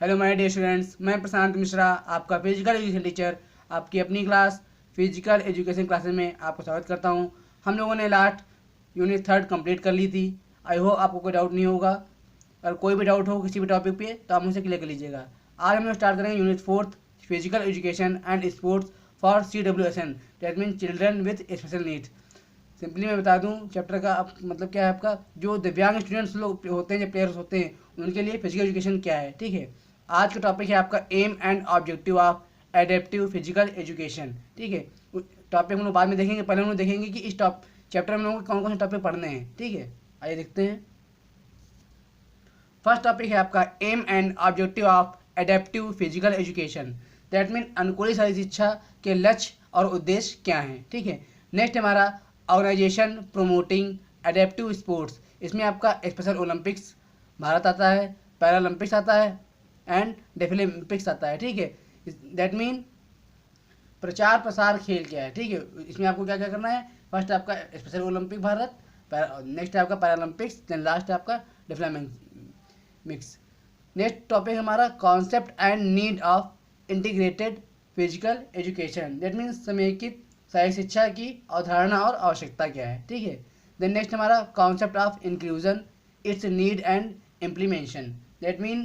Hello my dear students, मैं प्रशांत मिश्रा, आपका physical education teacher, आपकी अपनी क्लास फिजिकल एजुकेशन क्लासेस में आपको स्वागत करता हूं। हम लोगों ने लास्ट यूनिट 3 कंप्लीट कर ली थी। आई होप आपको कोई डाउट नहीं होगा। अगर कोई भी डाउट हो किसी भी टॉपिक पे तो आप मुझसे क्लियर कर लीजिएगा। आज हम लोग स्टार्ट करेंगे unit 4 physical education and sports for CWSN, that mean children with special needs. Simply मैं बता दूं चैप्टर का मतलब क्या है आपका, जो दिव्यांग स्टूडेंट्स लोग होते हैं, जो प्लेयर्स होते हैं, उनके लिए फिजिकल एजुकेशन क्या है। ठीक है, आज का टॉपिक है आपका aim and objective of adaptive physical education. ठीक है, टॉपिक हम लोग बाद में देखेंगे, पहले हम लोग देखेंगे कि इस चैप्टर में हम लोगों को कौन कौन से टॉपिक पढ़ने हैं। ठीक है, आइए देखते हैं। फर्स्ट टॉपिक है आपका aim and objective of adaptive physical education, that mean अनुकूली शारीरिक शिक्षा के लक्ष्य और उद्देश्य क्या हैं। ठीक है, नेक्स्ट हमारा ऑर्गेनाइजेशन प्रोमोटिंग एडेप्टिव स्पोर्ट्स। इसमें आपका स्पेशल ओलंपिक्स भारत आता है, पैरालंपिक्स आता है एंड डेफिलिम्पिक्स आता है। ठीक है, दैट मीन प्रचार प्रसार खेल क्या है। ठीक है, इसमें आपको क्या क्या करना है। फर्स्ट आपका स्पेशल ओलंपिक भारत, नेक्स्ट है आपका पैरालंपिक्स, देन लास्ट है आपका डेफिलिम्पिक्स। नेक्स्ट टॉपिक हमारा concept and need of integrated physical education, that means समेकित शारीरिक शिक्षा की अवधारणा और आवश्यकता क्या है। ठीक है, देन नेक्स्ट हमारा concept of inclusion, it's need and implementation, that mean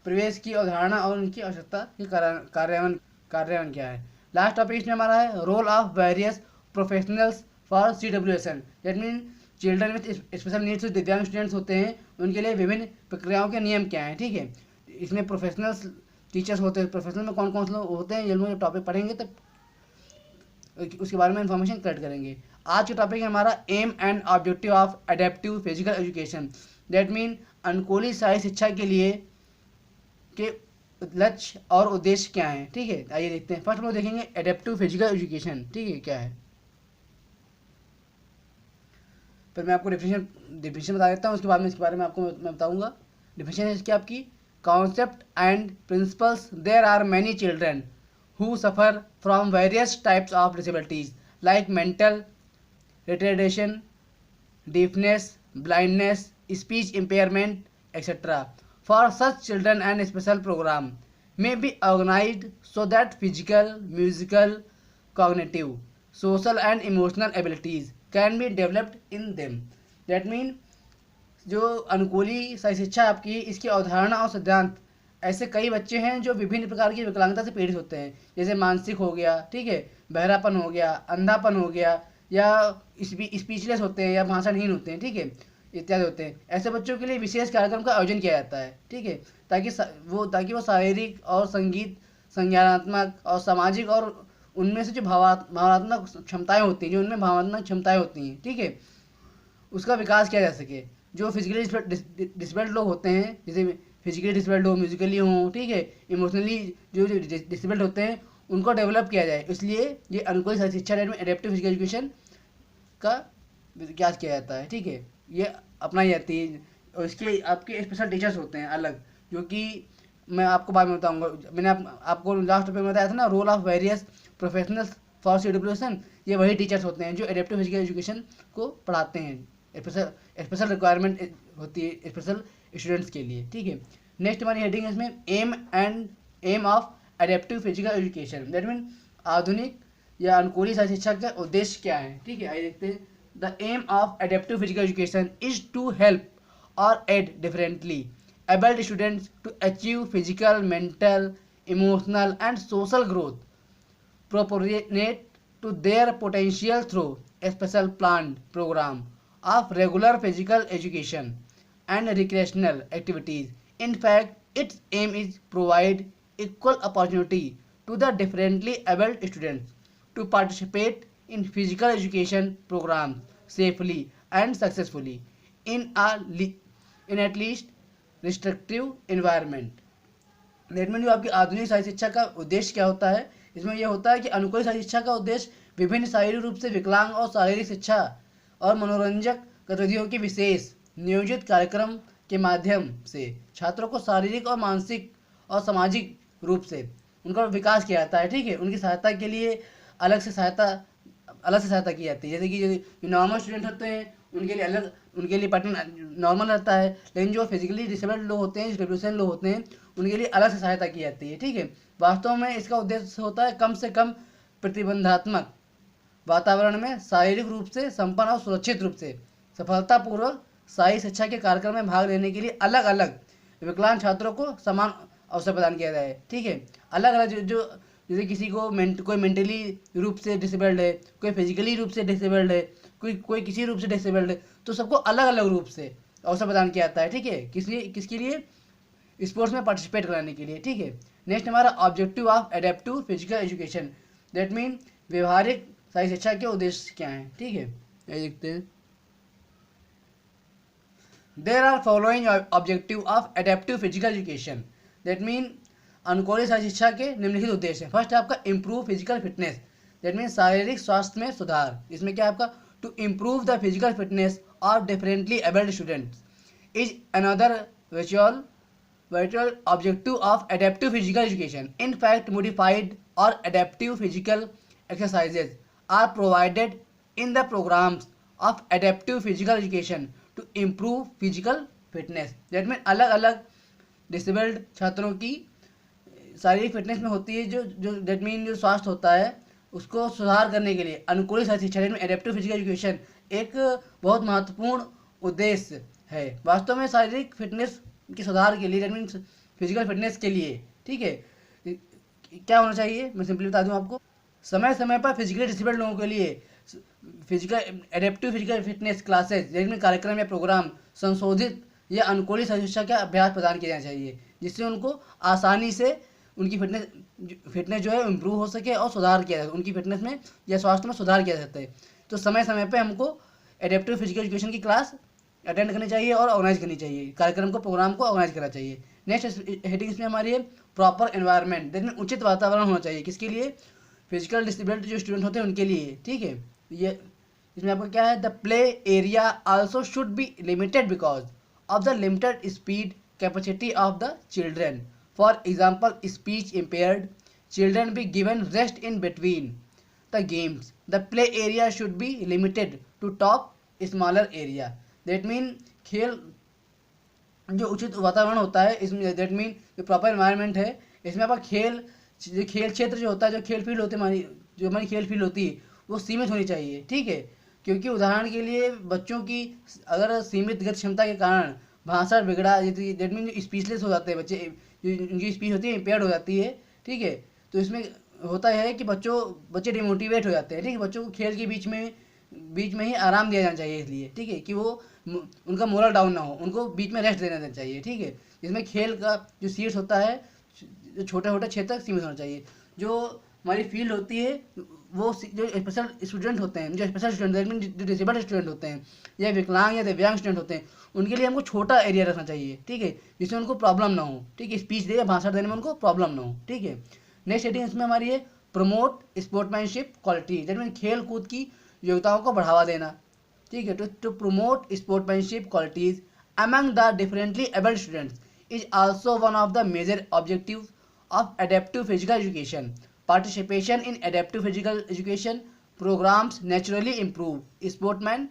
प्रवेश की अवधारणा और उनकी आवश्यकता के कार्यान्वयन क्या है। लास्ट टॉपिक इसमें हमारा है role of various professionals for CWSN, that mean children with special needs, जो दिव्यांग स्टूडेंट्स होते हैं उनके लिए विभिन्न प्रक्रियाओं के नियम क्या हैं। ठीक है, इसमें प्रोफेशनल्स टीचर्स होते हैं, प्रोफेशनल में कौन कौन से लोग होते हैं, ये लोग टॉपिक पढ़ेंगे तो उसके बारे में इंफॉर्मेशन कलेक्ट करेंगे। आज का टॉपिक है हमारा aim and objective of adaptive physical education, that mean अनुकूली शारीरिक शिक्षा के लिए के लक्ष्य और उद्देश्य क्या हैं। ठीक है, आइए देखते हैं। फर्स्ट हम लोग देखेंगे एडेप्टिव फिजिकल एजुकेशन। ठीक है, क्या है, फिर मैं आपको डिफिनेशन बता देता हूँ, उसके बाद में इसके बारे में आपको मैं बताऊँगा। डिफिनेशन है इसकी आपकी concept and principles. There are many children who suffer from various types of disabilities like mental retardation, deafness, blindness, speech impairment, etc. For such children, an special program may be organized so that physical, musical, cognitive, social and emotional abilities can be developed in them. That mean जो अनुकूली शारीरिक शिक्षा आपकी, इसकी अवधारणा और सिद्धांत, ऐसे कई बच्चे हैं जो विभिन्न प्रकार की विकलांगता से पीड़ित होते हैं, जैसे मानसिक हो गया, ठीक है, बहरापन हो गया, अंधापन हो गया, या स्पीचलेस होते हैं या भाषाहीन होते हैं, ठीक है, इत्यादि होते हैं। ऐसे बच्चों के लिए विशेष कार्यक्रम का आयोजन किया जाता है। ठीक है, ताकि वो शारीरिक और संगीत, संज्ञानात्मक और सामाजिक और उनमें से जो भावनात्मक क्षमताएं होती हैं, जो उनमें भावनात्मक क्षमताएं होती हैं, ठीक है, उसका विकास किया जा सके। जो फिजिकली डिसेबल्ड लोग होते हैं, जैसे फिजिकली डिसेबल्ड हो, म्यूजिकली हो, ठीक है, इमोशनली जो डिसेबल्ड होते हैं, उनको डेवलप किया जाए। इसलिए ये अनुकूल शारीरिक शिक्षा में एडेप्टिव फिजिकल एजुकेशन का विकास किया जाता है। ठीक है, ये अपनाई जाती है और इसके आपके स्पेशल टीचर्स होते हैं अलग, जो कि मैं आपको बाद में बताऊंगा। मैंने आपको लास्ट में बताया था ना, role of various professionals for CWSN, ये वही टीचर्स होते हैं जो एडेप्टिव फिजिकल एजुकेशन को पढ़ाते हैं। स्पेशल रिक्वायरमेंट होती है स्पेशल स्टूडेंट्स के लिए। ठीक है, नेक्स्ट हमारी हेडिंग है इसमें aim of adaptive physical education, that mean आधुनिक या अनुकूली शारीरिक शिक्षा का उद्देश्य क्या है। ठीक है, आइए देखते हैं। The aim of adaptive physical education is to help और aid differently abled students to achieve physical, mental, emotional and social growth proportionate to their potential through a special planned program of regular physical education and recreational activities. In fact, its aim is provide equal opportunity to the differently abled students to participate in physical education programs safely and successfully in at least restrictive environment. That mean जो आपकी आधुनिक शारीरिक शिक्षा का उद्देश्य क्या होता है, इसमें यह होता है कि अनुकूल शारीरिक शिक्षा का उद्देश्य विभिन्न शारीरिक रूप से विकलांग और शारीरिक शिक्षा और मनोरंजक गतिविधियों के विशेष नियोजित कार्यक्रम के माध्यम से छात्रों को शारीरिक और मानसिक और सामाजिक रूप से उनका विकास किया जाता है। ठीक है, उनकी सहायता के लिए अलग से सहायता की जाती है। जैसे कि जो नॉर्मल स्टूडेंट होते हैं उनके लिए अलग उनके लिए पार्टनर नॉर्मल रहता है, लेकिन जो फिजिकली डिसेबल्ड लोग होते हैं, जो डेफिशिएंट लोग होते हैं, उनके लिए अलग से सहायता की जाती है। ठीक है, वास्तव में इसका उद्देश्य होता है कम से कम प्रतिबंधात्मक वातावरण में शारीरिक रूप से संपन्न और सुरक्षित रूप से सफलतापूर्वक शाही शिक्षा के कार्यक्रम में भाग लेने के लिए अलग अलग विकलांग छात्रों को समान अवसर प्रदान किया जाए। ठीक है, अलग अलग जो जैसे किसी को कोई मेंटली रूप से डिसेबल्ड है, कोई फिजिकली रूप से डिसेबल्ड है, कोई किसी रूप से डिसेबल्ड है, तो सबको अलग अलग रूप से अवसर प्रदान किया जाता है। ठीक है, किसके लिए? स्पोर्ट्स में पार्टिसिपेट कराने के लिए। ठीक है, नेक्स्ट हमारा objective of adaptive physical education, that mean व्यवहारिक शाही शिक्षा के उद्देश्य क्या हैं। ठीक है, ये देखते हैं। There are following objective of adaptive physical education, that mean अनुकूलित शाही शिक्षा के निम्नलिखित उद्देश्य हैं। फर्स्ट है आपका improve physical fitness, that mean शारीरिक स्वास्थ्य में सुधार। इसमें क्या है आपका? To improve the physical fitness of differently abled students is another virtual objective of adaptive physical education. In fact, modified or adaptive physical exercises are provided in the programs of adaptive physical education to improve physical fitness. That means अलग अलग disabled छात्रों की शारीरिक fitness में होती है जो that mean जो स्वास्थ्य होता है उसको सुधार करने के लिए अनुकूलित शाही शिक्षा में एडेप्टिव फिजिकल एजुकेशन एक बहुत महत्वपूर्ण उद्देश्य है। वास्तव में शारीरिक फिटनेस के सुधार के लिए, दैट मीन्स फिजिकल फिटनेस के लिए, ठीक है, क्या होना चाहिए मैं सिंपली बता दूं आपको। समय समय पर फिजिकली डिसेबल्ड लोगों के लिए physical adaptive physical fitness classes, that कार्यक्रम या प्रोग्राम संशोधित या अनुकूलित शिक्षा का अभ्यास प्रदान किया जाना चाहिए, जिससे उनको आसानी से उनकी फिटनेस जो है इम्प्रूव हो सके और सुधार किया जाए, उनकी फिटनेस में या स्वास्थ्य में सुधार किया जा सकता है। तो समय समय पर हमको एडेप्टिव फिजिकल एजुकेशन की क्लास अटेंड करनी चाहिए और ऑर्गेनाइज करनी चाहिए, कार्यक्रम को प्रोग्राम को ऑर्गेनाइज करना चाहिए। नेक्स्ट हेडिंग इसमें हमारी है प्रॉपर एनवायरनमेंट, दैट मीन उचित वातावरण होना चाहिए। किसके लिए? फिजिकल डिसेबिलिटी जो स्टूडेंट होते हैं उनके लिए। ठीक है, ये इसमें आपका क्या है? The play area also should be limited because of the limited speed capacity of the children. For example, speech impaired children be given rest in between the games. The play area should be limited to top smaller area. That mean खेल जो उचित वातावरण होता है इसमें, that mean जो proper environment है, इसमें आपका खेल क्षेत्र जो होता है, जो खेल फील्ड होती है हमारी खेल फील्ड होती है वो सीमित होनी चाहिए। ठीक है, क्योंकि उदाहरण के लिए बच्चों की अगर सीमित गति क्षमता के कारण भाषण बिगड़ा, दैट मीन जो स्पीचलेस हो जाते हैं बच्चे, उनकी स्पीच होती है इम्पेयर्ड हो जाती है। ठीक है, तो इसमें होता है कि बच्चे डिमोटिवेट हो जाते हैं। ठीक है, बच्चों को खेल के बीच में ही आराम दिया जाना चाहिए, इसलिए ठीक है कि वो उनका मोरल डाउन ना हो, उनको बीच में रेस्ट देना चाहिए। ठीक है, जिसमें खेल का जो सीट्स होता है जो छोटे छोटे क्षेत्र तक सीमित होना चाहिए। जो हमारी फील्ड होती है वो जो स्पेशल स्टूडेंट होते हैं, जो स्पेशल स्टूडेंट जो डिसेबल्ड स्टूडेंट होते हैं या विकलांग या दिव्यांग स्टूडेंट होते हैं, उनके लिए हमको छोटा एरिया रखना चाहिए। ठीक है, जिसमें उनको प्रॉब्लम ना हो। ठीक है, स्पीच दे या भाषण देने में उनको प्रॉब्लम ना हो। ठीक है, नेक्स्ट हेडिंग इसमें हमारी है promote sportsmanship quality, that mean खेल कूद की योग्यताओं को बढ़ावा देना। ठीक है, to promote sportsmanship qualities among the differently abled students is also one of the major objective of adaptive physical education. Participation in adaptive physical education programs naturally improve sportsman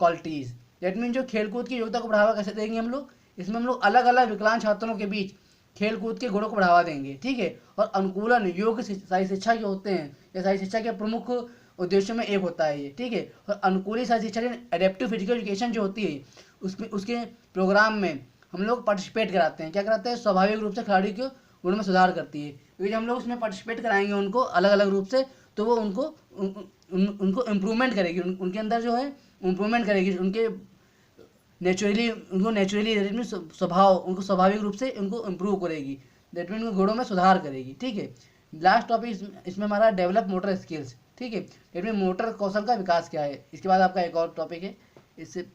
qualities. That mean जो खेलकूद की योग्यता को बढ़ावा कैसे देंगे हम लोग? इसमें हम लोग अलग अलग विकलांग छात्रों के बीच खेल कूद के गुणों को बढ़ावा देंगे। ठीक है, और अनुकूलन योग्य शाही शिक्षा के होते हैं या शाही शिक्षा के प्रमुख उद्देश्यों में एक होता है ये। ठीक है, और अनुकूलित शाही शिक्षा एडेप्टिव फिजिकल एजुकेशन जो होती है उसके प्रोग्राम में हम लोग पार्टिसिपेट कराते हैं। क्या कराते हैं? स्वाभाविक रूप से खिलाड़ी के गुणों में सुधार करती है, क्योंकि हम लोग उसमें पार्टिसिपेट कराएंगे उनको अलग अलग रूप से, तो वो उनको इम्प्रूवमेंट करेगी, उनके अंदर जो है इम्प्रूवमेंट करेगी, उनको नेचुरली स्वभाव उनको स्वाभाविक रूप से उनको इम्प्रूव करेगी, दैट मीन उनके गुणों में सुधार करेगी। ठीक है, लास्ट टॉपिक इसमें हमारा डेवलप मोटर स्किल्स। ठीक है, दैट मीन मोटर कौशल का विकास क्या है। इसके बाद आपका एक और टॉपिक है, इससे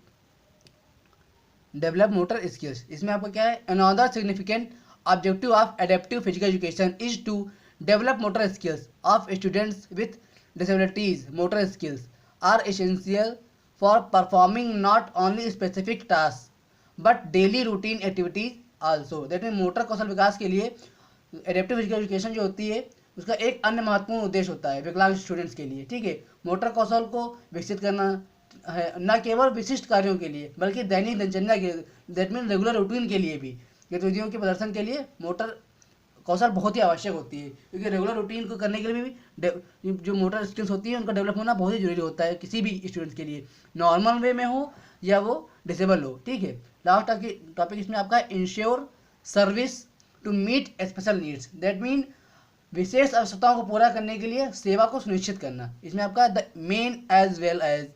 डेवलप मोटर स्किल्स। इसमें आपका क्या है? Another significant objective of adaptive physical education is to develop motor skills of students with disabilities. Motor skills are essential for performing not only specific tasks but daily routine activities also। That mean motor कौशल विकास के लिए adaptive physical education जो होती है उसका एक अन्य महत्वपूर्ण उद्देश्य होता है विकलांग स्टूडेंट्स के लिए। ठीक है, मोटर कौशल को विकसित करना, है, न केवल विशिष्ट कार्यों के लिए बल्कि दैनिक दिनचर्या के, दैट मीन रेगुलर रूटीन के लिए भी गतिविधियों के प्रदर्शन के लिए मोटर कौशल बहुत ही आवश्यक होती है, क्योंकि रेगुलर रूटीन को करने के लिए भी जो मोटर स्किल्स होती है उनका डेवलप होना बहुत ही जरूरी होता है किसी भी स्टूडेंट के लिए, नॉर्मल वे में हो या वो डिसेबल हो। ठीक है, लास्ट टॉपिक इसमें आपका ensure service to meet special needs, that mean विशेष आवश्यकताओं को पूरा करने के लिए सेवा को सुनिश्चित करना। इसमें आपका the main as well as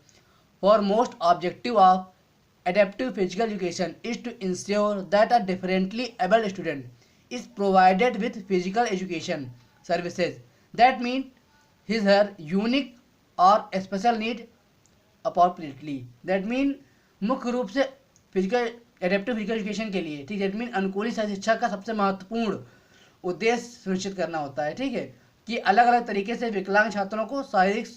foremost objective of adaptive physical education is to ensure that a differently able student is provided with physical education services that meet his her unique or special need appropriately, that mean मुख्य रूप से physical adaptive physical education के लिए, ठीक है, that mean अनुकूलित शिक्षा का सबसे महत्वपूर्ण उद्देश्य सुनिश्चित करना होता है, ठीक है, कि अलग अलग तरीके से विकलांग छात्रों को शारीरिक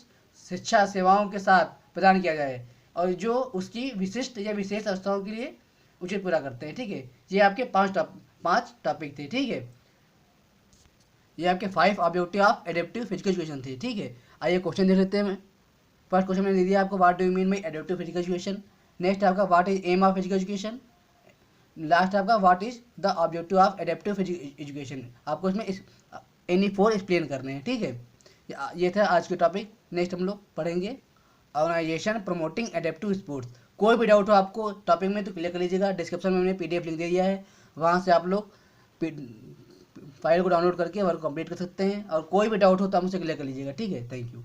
शिक्षा सेवाओं के साथ प्रदान किया जाए और जो उसकी विशिष्ट या विशेष अवस्थाओं के लिए उचित पूरा करते हैं। ठीक है, ये आपके पांच टॉपिक थे। ठीक है, ये आपके 5 objective of adaptive physical education थे। ठीक है, आइए क्वेश्चन देख लेते हैं। फर्स्ट क्वेश्चन मैंने दे दिया आपको, what do you mean by adaptive physical education. Next आपका what is aim of physical education. Last आपका what is the objective of adaptive physical education. आपको इसमें एनी 4 एक्सप्लेन करने हैं। ठीक है, ये था आज के टॉपिक। नेक्स्ट हम लोग पढ़ेंगे ऑर्गेनाइजेशन प्रमोटिंग एडेप्टिव स्पोर्ट्स। कोई भी डाउट हो आपको टॉपिक में तो क्लियर कर लीजिएगा, डिस्क्रिप्शन में मैंने PDF लिंक दे दिया है, वहाँ से आप लोग फाइल को डाउनलोड करके वर्क कंप्लीट कर सकते हैं और कोई भी डाउट हो तो आप मुझसे क्लियर कर लीजिएगा। ठीक है, थैंक यू।